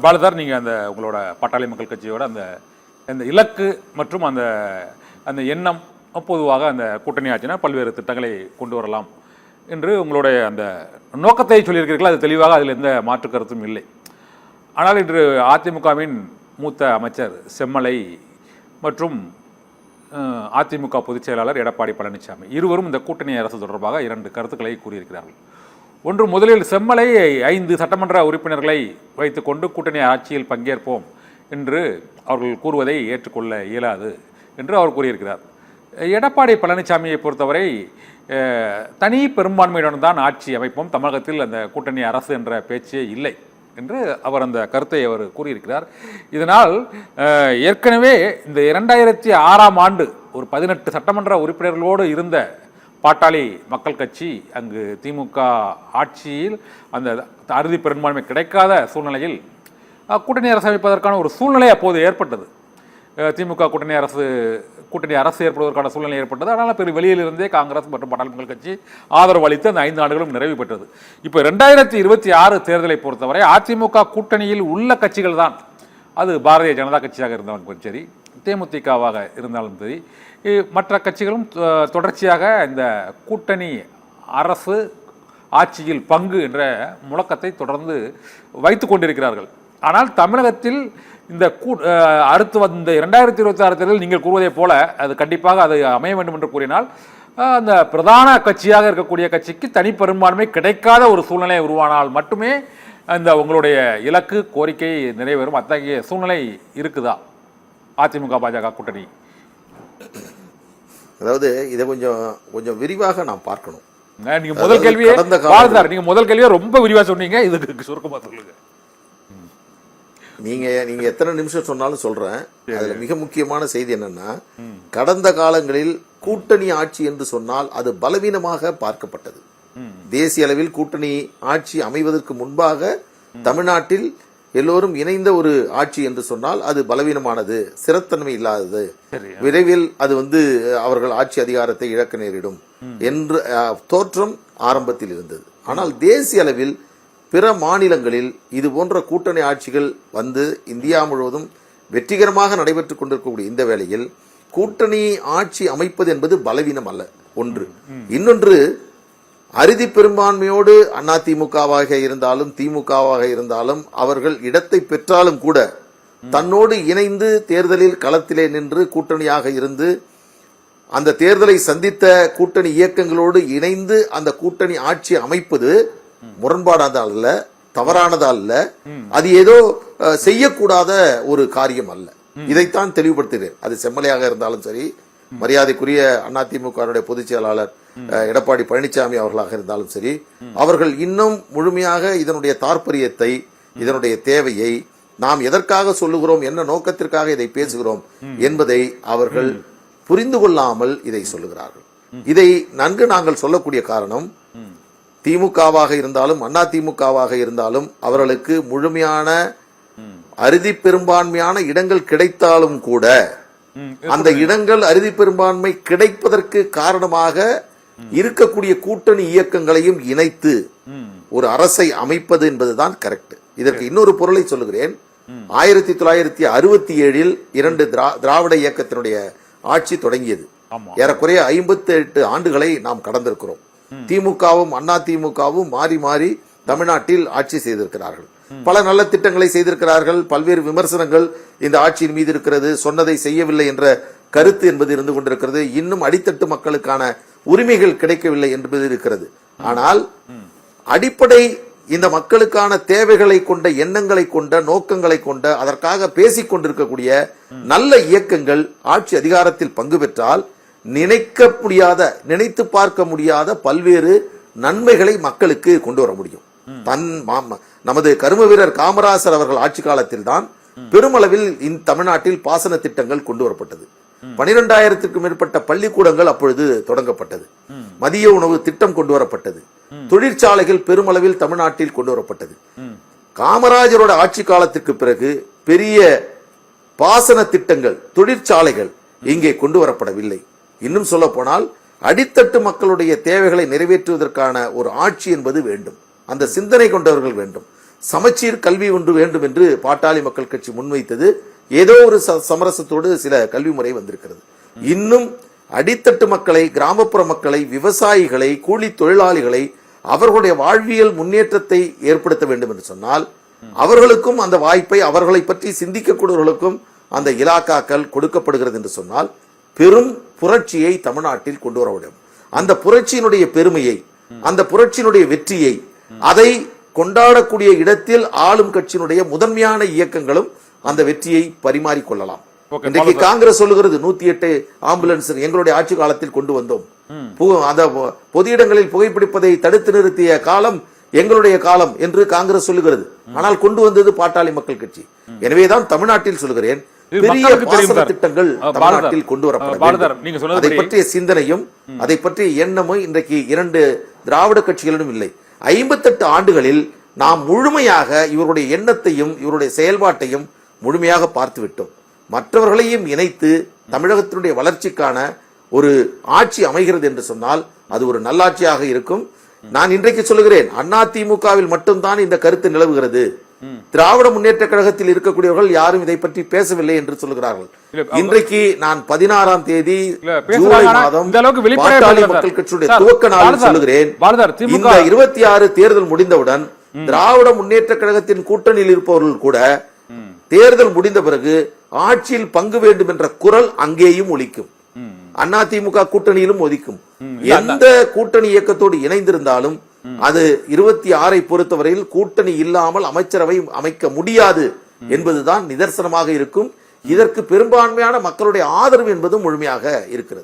பாலதார், நீங்கள் அந்த உங்களோட பாட்டாளி மக்கள் கட்சியோட அந்த இலக்கு மற்றும் அந்த எண்ணம் பொதுவாக அந்த கூட்டணி ஆட்சினா பல்வேறு திட்டங்களை கொண்டு வரலாம் என்று உங்களுடைய அந்த நோக்கத்தை சொல்லியிருக்கிறீர்கள். அது தெளிவாக அதில் எந்த மாற்று கருத்தும் இல்லை. ஆனால் இன்று அதிமுகவின் மூத்த அமைச்சர் செம்மலை மற்றும் அதிமுக பொதுச் செயலாளர் எடப்பாடி பழனிசாமி இருவரும் இந்த கூட்டணி அரசு தொடர்பாக 2 கருத்துக்களை கூறியிருக்கிறார்கள். ஒன்று, முதலில் செம்மலை 5 சட்டமன்ற உறுப்பினர்களை வைத்துக்கொண்டு கூட்டணி ஆட்சியில் பங்கேற்போம் என்று அவர்கள் கூறுவதை ஏற்றுக்கொள்ள இயலாது என்று அவர் கூறியிருக்கிறார். எடப்பாடி பழனிசாமியை பொறுத்தவரை தனி பெரும்பான்மையுடன் தான் ஆட்சி அமைப்போம், தமிழகத்தில் அந்த கூட்டணி அரசு என்ற பேச்சே இல்லை என்று அவர் அந்த கருத்தை அவர் கூறியிருக்கிறார். இதனால் ஏற்கனவே இந்த 2006ஆம் ஆண்டு ஒரு 18 சட்டமன்ற உறுப்பினர்களோடு இருந்த பாட்டாளி மக்கள் கட்சி அங்கு திமுக ஆட்சியில் அந்த அறுதி பெரும்பான்மை கிடைக்காத சூழ்நிலையில் கூட்டணி அரசு அமைப்பதற்கான ஒரு சூழ்நிலை அப்போது ஏற்பட்டது. திமுக கூட்டணி அரசு ஏற்படுவதற்கான சூழ்நிலை ஏற்பட்டது. அதனால் வெளியிலிருந்தே காங்கிரஸ் மற்றும் பாட்டாளி மக்கள் கட்சி ஆதரவு அளித்து அந்த 5 ஆண்டுகளும் நிறைவு பெற்றது. இப்போ 2026 தேர்தலை பொறுத்தவரை அதிமுக கூட்டணியில் உள்ள கட்சிகள் தான், அது பாரதிய ஜனதா கட்சியாக இருந்தாலும் சரி, தேமுதிகவாக இருந்தாலும் சரி, மற்ற கட்சிகளும் தொடர்ச்சியாக இந்த கூட்டணி அரசு ஆட்சியில் பங்கு என்ற முழக்கத்தை தொடர்ந்து வைத்து கொண்டிருக்கிறார்கள். ஆனால் தமிழகத்தில் இந்த அடுத்து வந்த 2026 தேர்தலில் நீங்கள் கூறுவதை போல அது கண்டிப்பாக அது அமைய வேண்டும் என்று கூறினால் அந்த பிரதான கட்சியாக இருக்கக்கூடிய கட்சிக்கு தனி பெரும்பான்மை கிடைக்காத ஒரு சூழ்நிலை உருவானால் மட்டுமே அந்த உங்களுடைய இலக்கு கோரிக்கை நிறைவேறும். அத்தகைய சூழ்நிலை இருக்குதா அதிமுக பாஜக கூட்டணி? அதாவது இதை கொஞ்சம் விரிவாக நாம் பார்க்கணும். நீங்க முதல் கேள்வியே ரொம்ப விரிவா சொன்னீங்க, இதுக்கு சுருக்கமா சொல்லுங்க. நீங்க எத்தனை நிமிஷம் சொன்னாலும் சொல்றேன். அதுல மிக முக்கியமான செய்தி என்னன்னா, கடந்த காலங்களில் கூட்டணி ஆட்சி என்று சொன்னால் அது பலவீனமாக பார்க்கப்பட்டது. தேசிய அளவில் கூட்டணி ஆட்சி அமைவதற்கு முன்பாக தமிழ்நாட்டில் எல்லோரும் இணைந்த ஒரு ஆட்சி என்று சொன்னால் அது பலவீனமானது, ஸ்திரத்தன்மை இல்லாதது, விரைவில் அது அவர்கள் ஆட்சி அதிகாரத்தை இழக்க நேரிடும் என்று தோற்றம் ஆரம்பத்தில் இருந்தது. ஆனால் தேசிய அளவில் பிற மாநிலங்களில் இது போன்ற கூட்டணி ஆட்சிகள் இந்தியா முழுவதும் வெற்றிகரமாக நடைபெற்றுக் கொண்டிருக்கக்கூடிய இந்த வேளையில் கூட்டணி ஆட்சி அமைப்பது என்பது பலவீனம் அல்ல. ஒன்று. இன்னொன்று, அறுதி பெரும்பான்மையோடு அதிமுகவாக இருந்தாலும் திமுகவாக இருந்தாலும் அவர்கள் இடத்தை பெற்றாலும் கூட தன்னோடு இணைந்து தேர்தலில் களத்திலே நின்று கூட்டணியாக இருந்து அந்த தேர்தலை சந்தித்த கூட்டணி இயக்கங்களோடு இணைந்து அந்த கூட்டணி ஆட்சி அமைப்பது முரண்பாடானது அல்ல, தவறானது அல்ல, அது ஏதோ செய்யக்கூடாத ஒரு காரியம் அல்ல. இதைத்தான் தெளிவுபடுத்துகிறேன். அது செம்மலையாக இருந்தாலும் சரி, மரியாதைக்குரிய அதிமுக பொதுச் செயலாளர் எடப்பாடி பழனிசாமி அவர்களாக இருந்தாலும் சரி, அவர்கள் இன்னும் முழுமையாக இதனுடைய தாற்பயத்தை, இதனுடைய தேவையை, நாம் எதற்காக சொல்லுகிறோம், என்ன நோக்கத்திற்காக இதை பேசுகிறோம் என்பதை அவர்கள் புரிந்து கொள்ளாமல் இதை சொல்லுகிறார்கள். இதை நன்கு நாங்கள் சொல்லக்கூடிய காரணம், திமுகவாக இருந்தாலும் அதிமுகவாக இருந்தாலும் அவர்களுக்கு முழுமையான அறுதி பெரும்பான்மையான இடங்கள் கிடைத்தாலும் கூட அந்த இடங்கள் அறுதி பெரும்பான்மை கிடைப்பதற்கு காரணமாக இருக்கக்கூடிய கூட்டணி இயக்கங்களையும் இணைத்து ஒரு அரசை அமைப்பது என்பதுதான் கரெக்ட். இதற்கு இன்னொரு பொருளை சொல்லுகிறேன். 1967 2 திராவிட இயக்கத்தினுடைய ஆட்சி தொடங்கியது. ஏறக்குறைய 58 ஆண்டுகளை நாம் கடந்திருக்கிறோம். திமுகவும் அதிமுகவும் மாறி மாறி தமிழ்நாட்டில் ஆட்சி செய்திருக்கிறார்கள். பல நல்ல திட்டங்களை செய்திருக்கிறார்கள். பல்வேறு விமர்சனங்கள் இந்த ஆட்சியின் மீது இருக்கிறது. சொன்னதை செய்யவில்லை என்ற கருத்து என்பது இருந்து கொண்டிருக்கிறது. இன்னும் அடித்தட்டு மக்களுக்கான உரிமைகள் கிடைக்கவில்லை என்பது இருக்கிறது. ஆனால் அடிப்படை இந்த மக்களுக்கான தேவைகளை கொண்ட, எண்ணங்களை கொண்ட, நோக்கங்களை கொண்ட, அதற்காக பேசிக் கொண்டிருக்கக்கூடிய நல்ல இயக்கங்கள் ஆட்சி அதிகாரத்தில் பங்கு பெற்றால் நினைத்து பார்க்க முடியாத பல்வேறு நன்மைகளை மக்களுக்கு கொண்டு வர முடியும். நமது கரும வீரர் காமராசர் அவர்கள் ஆட்சி காலத்தில் தான் பெருமளவில் தமிழ்நாட்டில் பாசன திட்டங்கள் கொண்டு வரப்பட்டது. 12,000க்கும் மேற்பட்ட பள்ளிக்கூடங்கள் அப்பொழுது தொடங்கப்பட்டது. மதிய உணவு திட்டம் கொண்டு வரப்பட்டது. தொழிற்சாலைகள் பெருமளவில் தமிழ்நாட்டில் கொண்டு வரப்பட்டது. காமராஜரோட ஆட்சி காலத்திற்கு பிறகு பெரிய பாசன திட்டங்கள், தொழிற்சாலைகள் இங்கே கொண்டு வரப்படவில்லை. இன்னும் சொல்ல போனால் அடித்தட்டு மக்களுடைய தேவைகளை நிறைவேற்றுவதற்கான ஒரு ஆட்சி என்பது வேண்டும். அந்த சிந்தனை கொண்டவர்கள் வேண்டும். சமச்சீர் கல்வி ஒன்று வேண்டும் என்று பாட்டாளி மக்கள் கட்சி முன்வைத்தது ஏதோ ஒரு சமரசத்தோடு சில கல்வி முறை வந்திருக்கிறது. இன்னும் அடித்தட்டு மக்களை, கிராமப்புற மக்களை, விவசாயிகளை, கூலி தொழிலாளிகளை, அவர்களுடைய வாழ்வியல் முன்னேற்றத்தை ஏற்படுத்த வேண்டும் என்று சொன்னால் அவர்களுக்கும் அந்த வாய்ப்பை, அவர்களை பற்றி சிந்திக்கக்கூடியவர்களுக்கும் அந்த இலாக்காக்கள் கொடுக்கப்படுகிறது என்று சொன்னால் பெரும் புரட்சியை தமிழ்நாட்டில் கொண்டு வர வேண்டும். அந்த புரட்சியினுடைய பெருமையை, அந்த புரட்சியினுடைய வெற்றியை, அதை கொண்டாடக்கூடிய இடத்தில் ஆளும் கட்சியினுடைய முதன்மையான இயக்கங்களும் அந்த வெற்றியை பரிமாறிக்கொள்ளலாம். இன்றைக்கு காங்கிரஸ் சொல்லுகிறது 108 ஆம்புலன்ஸ் எங்களுடைய ஆட்சி காலத்தில் கொண்டு வந்தோம். அந்த பொது இடங்களில் புகைப்பிடிப்பதை தடுத்து நிறுத்திய காலம் எங்களுடைய காலம் என்று காங்கிரஸ் சொல்லுகிறது. ஆனால் கொண்டு வந்தது பாட்டாளி மக்கள் கட்சி. எனவேதான் தமிழ்நாட்டில் சொல்கிறேன், பெரிய பாசன திட்டங்கள் தமிழ்நாட்டில் கொண்டு வரப்படும். அதை பற்றிய சிந்தனையும் அதை பற்றிய எண்ணமும் இன்றைக்கு 2 திராவிட கட்சிகளிடம் இல்லை. 58 ஆண்டுகளில் நாம் முழுமையாக இவருடைய எண்ணத்தையும் இவருடைய செயல்பாட்டையும் முழுமையாக பார்த்து விட்டோம். மற்றவர்களையும் இணைத்து தமிழகத்தினுடைய வளர்ச்சிக்கான ஒரு ஆட்சி அமைகிறது என்று சொன்னால் அது ஒரு நல்லாட்சியாக இருக்கும். நான் இன்றைக்கு சொல்லுகிறேன், அதிமுகவில் மட்டும்தான் இந்த கருத்து நிலவுகிறது. திராவிட முன்னேற்ற கழகத்தில் இருக்கக்கூடியவர்கள் யாரும் இதை பற்றி பேசவில்லை என்று சொல்லுகிறார்கள். இன்றைக்கு நான் 16ஆம் தேதி ஜூலை மாதம் பாட்டாளி மக்கள் கட்சியுடைய துவக்க நாளில் சொல்லுகிறேன், இந்த 26 தேர்தல் முடிந்தவுடன் திராவிட முன்னேற்ற கழகத்தின் கூட்டணியில் இருப்பவர்கள் கூட தேர்தல் முடிந்த பிறகு ஆட்சியில் பங்கு வேண்டும் என்ற குரல் அங்கேயும் ஒலிக்கும், அதிமுக கூட்டணியிலும் ஒலிக்கும். எந்த கூட்டணி இயக்கத்தோடு இணைந்திருந்தாலும் அது 26 பொறுத்தவரையில் கூட்டணி இல்லாமல் அமைச்சரவை அமைக்க முடியாது என்பதுதான் நிதர்சனமாக இருக்கும். இதற்கு பெரும்பான்மையான மக்களுடைய ஆதரவு என்பதும் முழுமையாக இருக்கிறது.